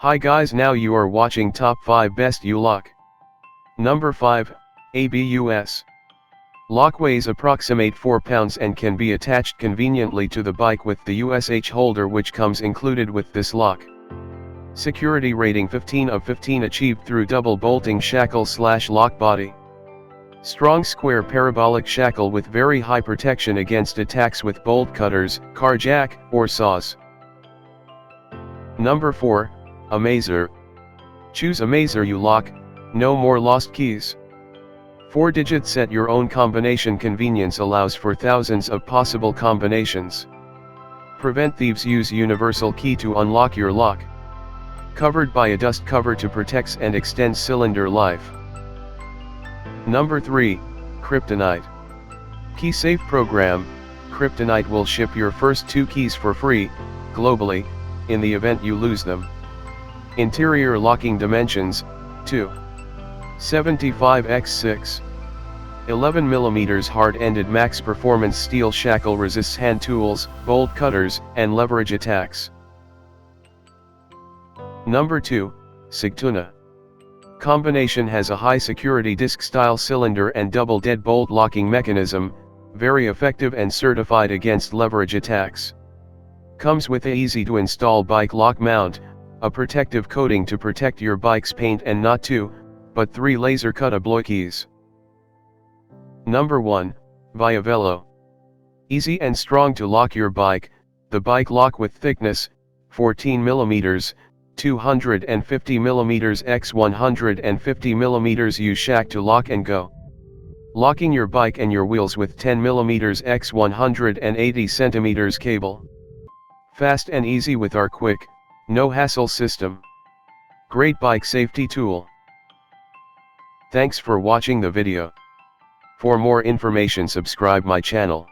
Hi guys, now you are watching top 5 best U-lock. Number 5, ABUS. Lock weighs approximate 4 pounds and can be attached conveniently to the bike with the USH holder which comes included with this lock. Security rating 15 of 15 achieved through double bolting shackle/lock body. Strong square parabolic shackle with very high protection against attacks with bolt cutters, car jack, or saws. Number 4, Amazer. Choose Amazer U-lock, no more lost keys. 4-digit set your own combination convenience allows for thousands of possible combinations. Prevent thieves use universal key to unlock your lock. Covered by a dust cover to protect and extend cylinder life. Number 3, Kryptonite. Key safe program. Kryptonite will ship your first 2 keys for free, globally, in the event you lose them. Interior locking dimensions, 2.75x6. 11mm hard-ended max performance steel shackle resists hand tools, bolt cutters, and leverage attacks. Number 2, SIGTUNA. Combination has a high security disc-style cylinder and double deadbolt locking mechanism, very effective and certified against leverage attacks. Comes with a easy-to-install bike lock mount, a protective coating to protect your bike's paint and not 2, but 3 laser-cut abloy keys. Number 1, Velo. Easy and strong to lock your bike, the bike lock with thickness, 14mm, 250mm x 150mm use shack to lock and go. Locking your bike and your wheels with 10mm x 180cm cable. Fast and easy with our quick, no hassle system. Great bike safety tool. Thanks for watching the video. For more information subscribe my channel.